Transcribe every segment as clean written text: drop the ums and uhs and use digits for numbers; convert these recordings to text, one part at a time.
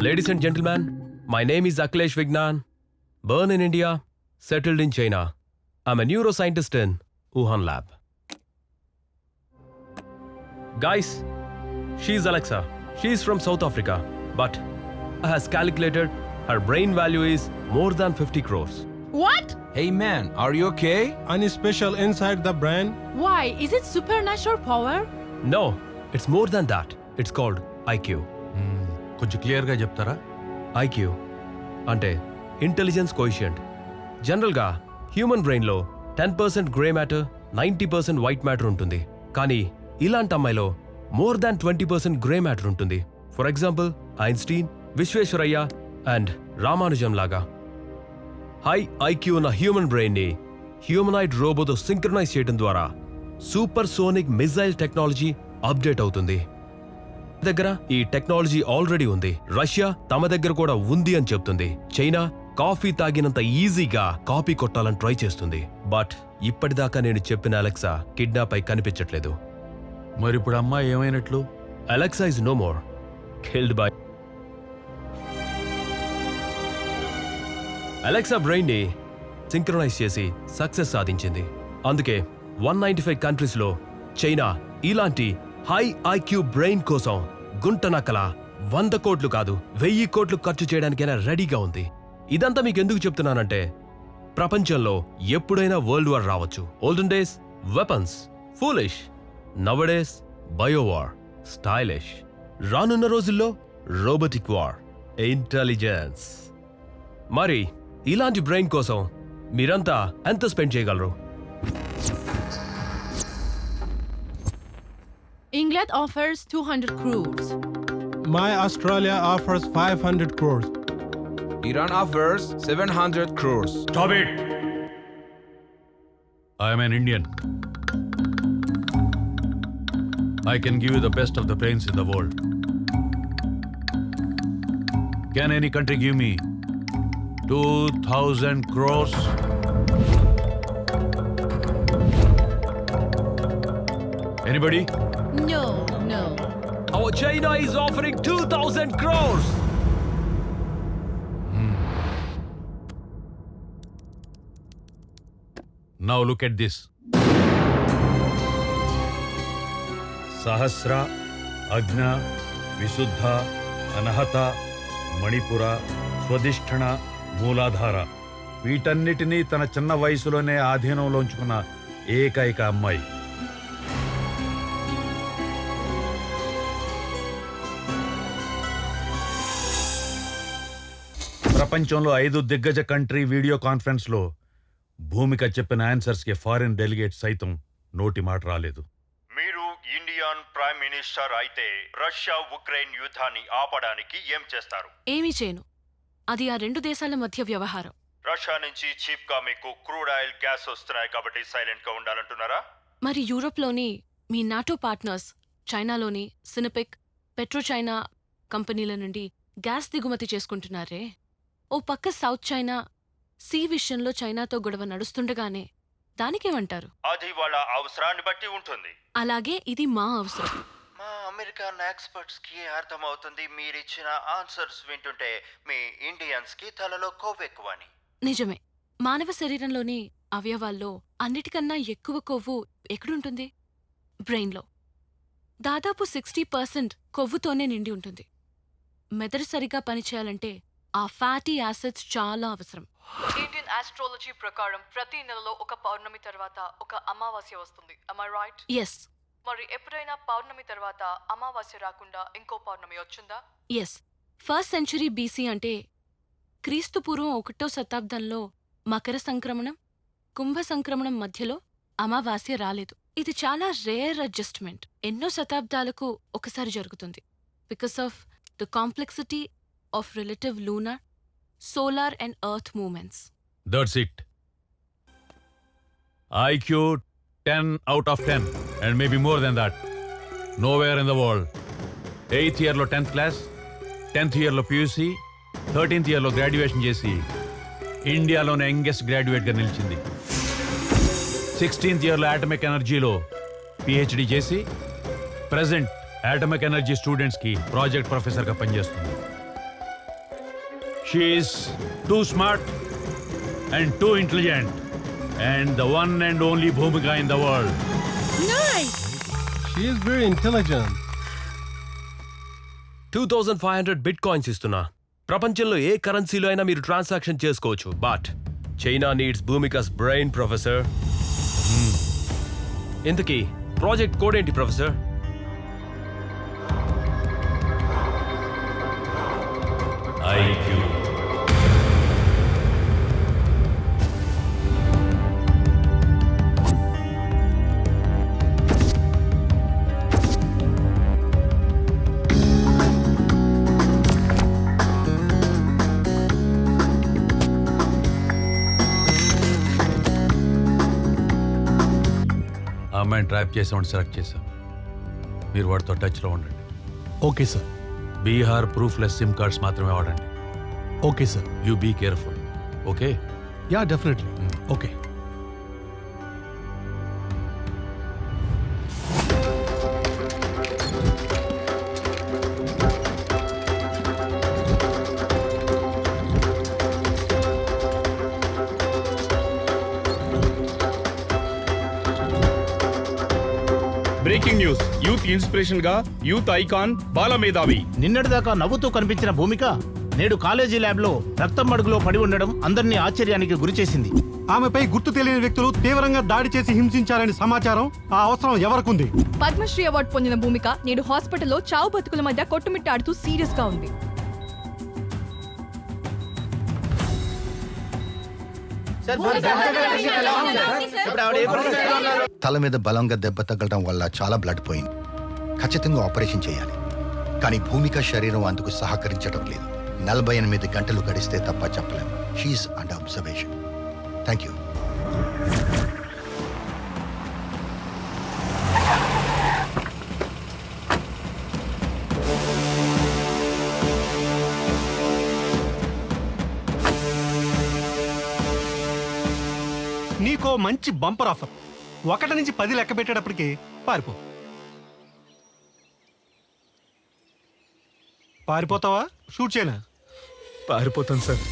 Ladies and gentlemen, my name is Akhilesh Vignan, born in India, settled in China. I'm a neuroscientist in Wuhan lab. Guys, she's Alexa. She's from South Africa, but has calculated her brain value is more than 50 crores. What? Hey man, are you okay? Any special inside the brain? Why? Is it supernatural power? No, it's more than that. It's called IQ. కొంచెం క్లియర్గా చెప్తారా? IQ అంటే intelligence coefficient. జనరల్గా human బ్రెయిన్లో 10% grey matter, 90% white matter ఉంటుంది. కానీ ఇలాంటి అమ్మాయిలో మోర్ దాన్ 20% గ్రే మ్యాటర్ ఉంటుంది. For example Einstein, Visvesvaraya and Ramanujam లాగా. హై ఐక్యూ ఉన్న హ్యూమన్ బ్రెయిన్ని హ్యూమనాయిడ్ రోబోతో సింక్రనైజ్ చేయడం ద్వారా super sonic missile technology update అవుతుంది. దగ్గర ఈ టెక్నాలజీ ఆల్రెడీ ఉంది. రష్యా తమ దగ్గర కూడా ఉంది అని చెప్తుంది. చైనా కాఫీ తాగినంత ఈజీగా కాపీ కొట్టాలని ట్రై చేస్తుంది. బట్ ఇప్పటిదాకా నేను చెప్పిన అలెక్సా కిడ్నాప్ అయి కనిపించట్లేదు. మరి ఇప్పుడు అమ్మాయి ఏమైనట్లు? Alexa is no more, killed by. Alexa brain ని సింక్రనైజ్ చేసి సక్సెస్ సాధించింది. అందుకే 195 కంట్రీస్ లో చైనా ఇలాంటి హై ఐక్యూ బ్రెయిన్ కోసం గుంటనక్కల 100 కోట్లు కాదు 1000 కోట్లు ఖర్చు చేయడానికైనా రెడీగా ఉంది. ఇదంతా మీకు ఎందుకు చెప్తున్నానంటే ప్రపంచంలో ఎప్పుడైనా వరల్డ్ వార్ రావచ్చు. Olden days weapons, foolish. Nowadays bio war, stylish. రానున్న రోజుల్లో రోబోటిక్ వార్, ఇంటెలిజెన్స్. మరి ఇలాంటి బ్రెయిన్ కోసం మీరంతా ఎంత స్పెండ్ చేయగలరు? England offers 200 crores. My Australia offers 500 crores. Iran offers 700 crores. Stop it! I am an Indian. I can give you the best of the brains in the world. Can any country give me 2,000 crores? Anybody? No. Our China is offering 2,000 crores. Now look at this. Sahasra, Agna, Visuddha, Anahata, Manipura, Swadhisthana, Mooladhara. వీటన్నిటినీ తన చిన్న వయసులోనే ఆధీనంలో ఉంచుకున్న ఏకైక అమ్మాయి. ప్రపంచంలో 5 దిగ్గజ కంట్రీ వీడియో కాన్ఫరెన్స్ లో భూమిక చెప్పిన ఆన్సర్స్ కి ఫారిన్ డెలిగేట్ సైతం నోటి మాట రాలేదు. మీరు ఇండియన్ ప్రైమ్ మినిస్టర్ అయితే రష్యా ఉక్రెయిన్ యుద్ధాన్ని ఆపడానికి ఏం చేస్తారు? ఏమీ చేయను. అది ఆ రెండు దేశాల మధ్య వ్యవహారం. రష్యా నుంచి చీప్ గా మీకు క్రూడ్ ఆయిల్, గ్యాస్ వస్తున్నాయి కాబట్టి సైలెంట్ గా ఉండాలంటున్నారా? మరి యూరోప్లోని మీ నాటో పార్ట్నర్స్ చైనాలోని సినపెక్, పెట్రో చైనా కంపెనీల నుండి గ్యాస్ దిగుమతి చేసుకుంటున్నారే. ఓ పక్క సౌత్ చైనా సీ విషయంలో చైనాతో గొడవ నడుస్తుండగానే దానికేమంటారు? అది వాళ్ళ అవసరాన్ని బట్టి ఉంటుంది. అలాగే ఇది మా అవసరం. మా అమెరికన్ ఎక్స్పర్ట్స్ కి అర్థమవుతుంది మీరిచ్చిన ఆన్సర్స్ వింటుంటే మీ ఇండియన్స్ కి తలలో కొవ్వెక్కువని. నిజమే. మానవ శరీరంలోని అవయవాల్లో అన్నిటికన్నా ఎక్కువ కొవ్వు ఎక్కడుంటుంది? బ్రెయిన్లో. దాదాపు 60% కొవ్వుతోనే నిండి ఉంటుంది. మెదడు సరిగా పనిచేయాలంటే ఆ ఫ్యాటీ యాసిడ్స్ చాలా అవసరం. ఇండియన్ ఆస్ట్రాలజీ ప్రకారం ప్రతి నెలలో ఒక పౌర్ణమి తర్వాత ఒక అమావాస్య వస్తుంది. Am I right? ఎస్. మరి ఎప్పుడైనా పౌర్ణమి తర్వాత అమావాస్య రాకుండా ఇంకో పౌర్ణమి వచ్చిందా? ఎస్. 1st century BC అంటే క్రీస్తుపూర్వం 1వ శతాబ్దంలో మకర సంక్రమణం, కుంభ సంక్రమణం మధ్యలో అమావాస్య రాలేదు. ఇది చాలా రేర్ అడ్జస్ట్మెంట్. ఎన్నో శతాబ్దాలకు ఒకసారి జరుగుతుంది. Because of the complexity of relative lunar, solar and earth movements. That's it. IQ 10 out of 10 and maybe more than that. Nowhere in the world. 8th year lo 10th class, 10th year lo PUC, 13th year lo graduation చేసి ఇండియాలోనే youngest graduate గా నిలిచింది. 16th year లో atomic ఎనర్జీలో PhD చేసి present atomic energy students కి project professor గా పనిచేస్తుంది. She is too smart and too intelligent and the one and only Bhumika in the world. She is very intelligent. 2500 bitcoins ఇస్తున్నా. ప్రపంచంలో ఏ కరెన్సీలో అయినా మీరు ట్రాన్సాక్షన్ చేసుకోవచ్చు. But China needs Bhumika's brain professor. ఇంతకీ ప్రాజెక్ట్ కోడ్ ఏంటి ప్రొఫెసర్? IQ. ఆ అమ్మాయిని ట్రాప్ చేసామని సెలెక్ట్ చేశాం. మీరు వాడితో టచ్లో ఉండండి. Okay, sir. Bihar proofless SIM cards మాత్రమే వాడండి. Okay, sir. You be careful. Okay? Yeah, definitely. Okay. Breaking news. Youth inspiration గా యూత్ ఐకాన్ బాలమేధావి నిన్నటిదాకా నవ్వుతూ కనిపించిన భూమిక నేడు కాలేజీ ల్యాబ్ లో రక్తం మడుగులో పడి ఉండడం అందరినీ ఆశ్చర్యానికి గురిచేసింది. ఆమెపై గుర్తు తెలియని వ్యక్తులు తీవ్రంగా దాడి చేసి హింసించారని సమాచారం. ఆ అవసరం ఎవరికుంది? పద్మశ్రీ అవార్డు పొందిన భూమిక నేడు హాస్పిటల్లో చావు బతుకుల మధ్య కొట్టుమిట్టాడుతూ సీరియస్ గా ఉంది. తల మీద బలంగా దెబ్బ తగలడం వల్ల చాలా బ్లడ్ పోయింది. ఖచ్చితంగా ఆపరేషన్ చేయాలి. కానీ భూమిక శరీరం అందుకు సహకరించడం లేదు. 48 గంటలు గడిస్తే తప్ప చెప్పలేము. She's under observation. Thank you. నీకో మంచి బంపర్ ఆఫర్. 1 నుంచి 10 లెక్క పెట్టేటప్పటికి పారిపో. పారిపోతావా? షూట్ చేయనా? పారిపోతాను సార్.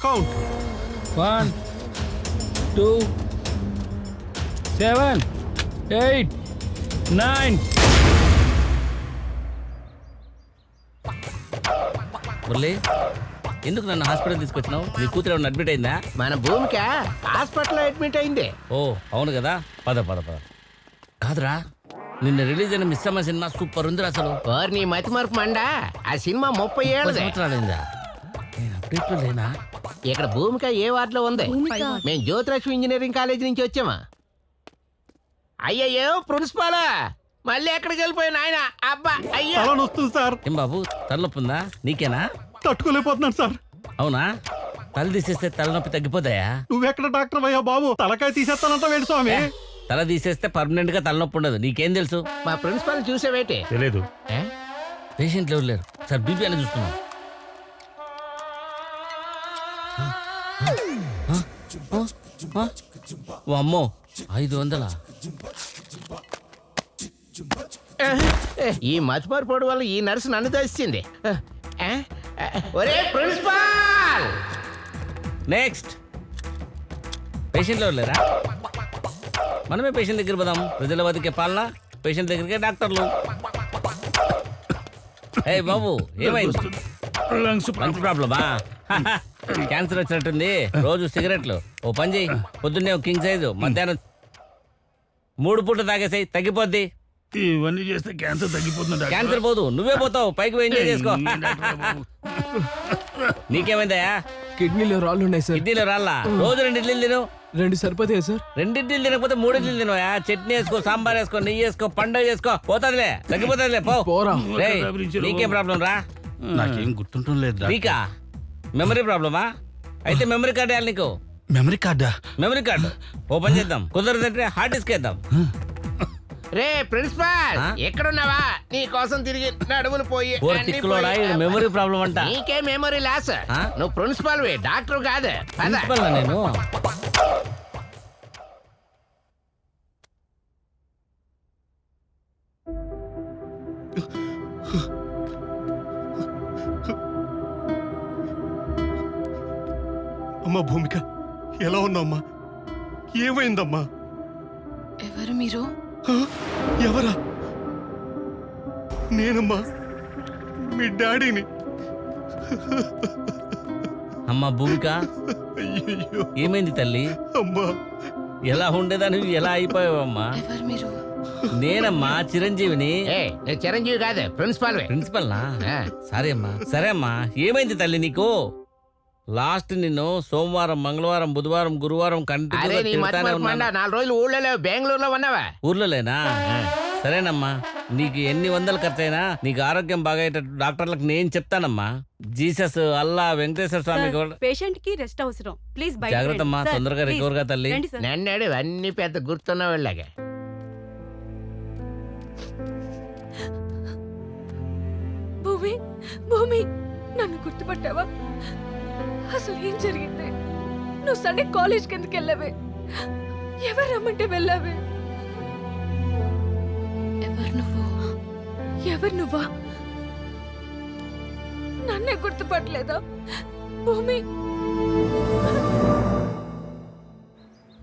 కౌంట్. 1 2 7 8 9. మురళి, ఎందుకు నన్ను హాస్పిటల్ తీసుకొచ్చినావు? నీ కూతురు ఏమన్నా అడ్మిట్ అయిందా? మన భూమిక హాస్పిటల్లో అడ్మిట్ అయింది. ఓ అవును కదా, పద పద పద. కాదురా, నిన్న రిలీజ్ అయిన మిస్ అమ్మ సినిమా సూపర్ ఉంది అసలు. నీ మతి మార్పు మండా. ఆ సినిమా 30 ఏళ్ళు సంవత్సరాలైందా? నేను అప్డేట్లో లేనా? ఇక్కడ భూమిక ఏ వార్డులో ఉంది? మేము జ్యోతిలక్ష్మి ఇంజనీరింగ్ కాలేజ్ నుంచి వచ్చామా. అయ్యయ్యో ప్రిన్సిపాలా, మళ్ళీ ఎక్కడికి వెళ్ళిపోయిన ఆయన? అబ్బా అయ్యా వస్తుంది సార్. ఏం బాబు, తలనొప్పి ఉందా? నీకేనా? తట్టుకోలేకపోతున్నాను సార్. అవునా? తల తీసేస్తే తలనొప్పి తగ్గిపోతాయా? నువ్వెక్కడ డాక్టర్ అయ్యా బాబు? తలకాయ తీసేస్తానంట వేడు స్వామి. తల తీసేస్తే పర్మనెంట్ గా తలనొప్పి ఉండదు. నీకేం తెలుసు? మా ప్రిన్సిపాల్ చూసేవేటి? తెలియదు. పేషెంట్లు ఎవరు లేరు సార్, బీపీ అని చూస్తున్నాం. ఓ అమ్మో, 500. ఈ మతిమార్పోడు వల్ల ఈ నర్సు నన్ను దోచింది. ఒరే ప్రిన్సిపాల్. నెక్స్ట్ పేషెంట్లు ఎవరు లేరా? మనమే పేషెంట్ దగ్గర పోదాం. ప్రజల బతికే పాలన, పేషెంట్ దగ్గరికే డాక్టర్లు. ఏ బాబు, ఏమైంది? లంగ్స్ ప్రాబ్లమా? క్యాన్సర్ వచ్చినట్టుంది. రోజు సిగరెట్లు. ఓ పని చేయి, పొద్దున్నే ఒక కింగ్ సైజు, మధ్యాహ్నం 3 పూట తాగేసాయి, తగ్గిపోద్ది. ఇవన్నీ చేస్తే క్యాన్సర్ తగ్గిపోతుంది. క్యాన్సర్ పోదు, నువ్వే పోతావు. పైకి పోయి ఎంజాయ్ చేసుకో. నీకేమైందయా? కిడ్నీలో రాళ్ళు ఉన్నాయి సార్. ఇడ్లీలో రాళ్ళ? రోజు 2 ఇడ్లీలు తిను. 2 సరిపోతాయి సార్. 2 ఇడ్లీలు తినకపోతే 3 ఇడ్లీలు తినవా? చట్నీ వేసుకో, సాంబార్ వేసుకో, నెయ్యి వేసుకో, పండుగ చేసుకో, పోతాదిలే, తగ్గిపోతాదిలే. పోరా. రేయ్, నీకేం ప్రాబ్లం రా? నాకేం గుర్తుంటం లేదు. నీకా మెమరీ ప్రాబ్లమా? అయితే మెమరీ కార్డు వేయాలి నీకు. మెమరీ కార్డా? మెమరీ కార్డు ఓపెన్ చేద్దాం. కుదరదంటే హార్డ్ డిస్క్ వేద్దాం. రే ప్రిన్సిపాల్, ఎక్కడున్నావా? నీ కోసం తిరిగి నడుములు పోయి మెమరీ ప్రాబ్లం అంట. నీకే మెమరీ లాస్. నువ్వు ప్రిన్సిపాల్ డాక్టర్ కాదు. ప్రిన్సిపల్ నేను. అమ్మా భూమిక, ఎలా ఉన్నావమ్మా? ఏమైందమ్మా? ఎవరు మీరు? ఆ? ఎవరా? నేనమ్మా, మీ డాడీని. అమ్మా భూమిక, అయ్యయ్యో ఏమైంది తల్లి? అమ్మా. ఎలా ఉండేదాన్ని ఎలా అయిపోయావమ్మా? ఎవరు మీరు? నేనమ్మా చిరంజీవిని. నేను చిరంజీవి కాదు, ప్రిన్సిపాల్. ప్రిన్సిపల్నా? సరే అమ్మా, సరే అమ్మా. ఏమైంది తల్లి నీకు? లాస్ట్ నిన్ను సోమవారం, మంగళవారం, బుధవారం, గురువారం నాలుగు రోజులు ఊళ్ళో బెంగళూరులో ఉన్నావా? ఊర్లోలేనా? సరేనమ్మా, నీకు ఎన్ని వందలు ఖర్చయినా నీకు ఆరోగ్యం బాగయ్యేటట్టు డాక్టర్లకు నేను చెప్తానమ్మా. జీసస్, అల్లా, వెంకటేశ్వర స్వామి కూడా. పేషెంట్ కి రెస్ట్ అవసరం. ప్లీజ్ జాగ్రత్త అమ్మా, తొందరగా రికవర్ గా తల్లి. నన్నాడు అన్ని పెద్ద గుర్తున్న వాళ్ళగా. భూమి, భూమి, నన్ను గుర్తుపట్టావా? అసలు ఏం జరిగింది? నువ్వు సండే కాలేజ్కి ఎందుకు వెళ్ళావే? ఎవరు రమ్మంటే వెళ్ళావే? ఎవరు నువ్వు? ఎవరు నువ్వా? నన్నే గుర్తుపట్టలేదా? భూమి,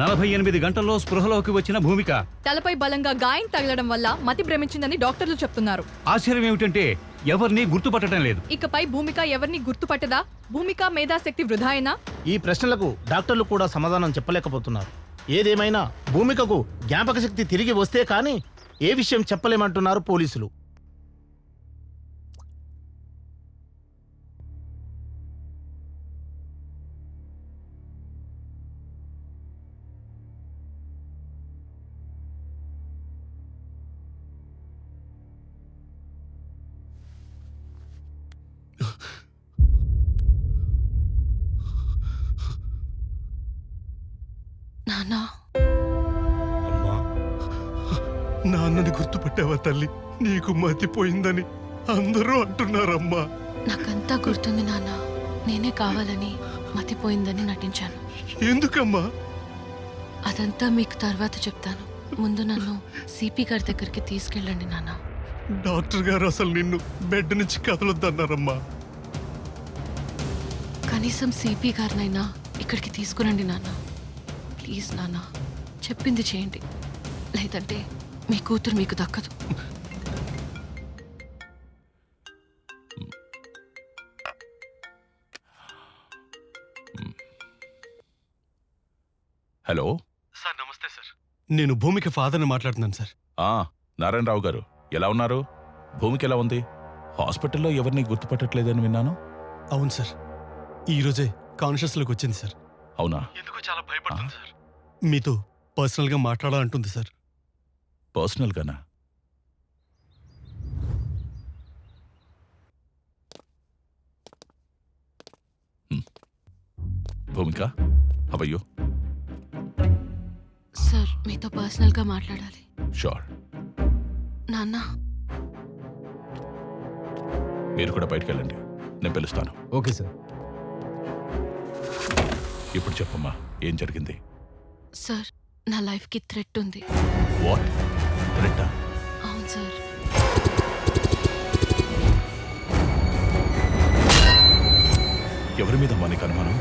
48 గంటల్లో స్పృహలోకి వచ్చిన భూమిక. తలపై బలంగా గాయం తగలడం వల్ల మతి భ్రమించిందని డాక్టర్లు చెప్తున్నారు. ఆశ్చర్యం ఏమిటంటే ఎవరిని గుర్తుపట్టడం లేదు. ఇకపై భూమిక ఎవరిని గుర్తుపట్టదా? భూమిక మేధాశక్తి వృధాయేనా? ఈ ప్రశ్నలకు డాక్టర్లు కూడా సమాధానం చెప్పలేకపోతున్నారు. ఏదేమైనా భూమికకు జ్ఞాపక శక్తి తిరిగి వస్తే కానీ ఏ విషయం చెప్పలేమంటున్నారు పోలీసులు. నాన్నా, అమ్మా, నాన్నని గుర్తుపట్టావా తల్లి? నీకు మతిపోయిందని అందరూ అంటున్నారమ్మా. నాకంతా గుర్తుంది నాన్న. నేనే కావాలని మతిపోయిందని నటించాను. ఎందుకమ్మా? అదంతా మీకు తర్వాత చెప్తాను. ముందు నన్ను సిపి గారి దగ్గరికి తీసుకెళ్ళండి నాన్న. డాక్టర్ గారు అసలు నిన్ను బెడ్ నుంచి కదలొద్దన్నారమ్మా. కనీసం సిపి గారినైనా ఇక్కడికి తీసుకురండి నాన్న. ప్లీజ్ నాన్న, చెప్పింది చేయండి. లేదంటే మీ కూతురు మీకు దక్కదు. హలో సార్, నమస్తే సార్. నేను భూమిక ఫాదర్ని మాట్లాడుతున్నాను సార్. నారాయణరావు గారు ఎలా ఉన్నారు? భూమికి ఎలా ఉంది? హాస్పిటల్లో ఎవరిని గుర్తుపట్టట్లేదని విన్నాను. అవును సార్, ఈరోజే కాన్షియస్లోకి వచ్చింది సార్. అవునా? ఎందుకో చాలా భయపడుతుంది సార్. మీతో పర్సనల్గా మాట్లాడాలంటుంది సార్. పర్సనల్గానా? Bhumika, how are you? Sir, మీతో పర్సనల్గా మాట్లాడాలి. షూర్. నాన్న, మీరు కూడా బయటకు వెళ్ళండి, నేను పిలుస్తాను. Okay sir. ఇప్పుడు చెప్పమ్మా, ఏం జరిగింది? సార్, నా లైఫ్కి థ్రెట్ ఉంది. వాట్? థ్రెట్టా? అవును సార్. ఎవరి మీద మనకి అనుమానం?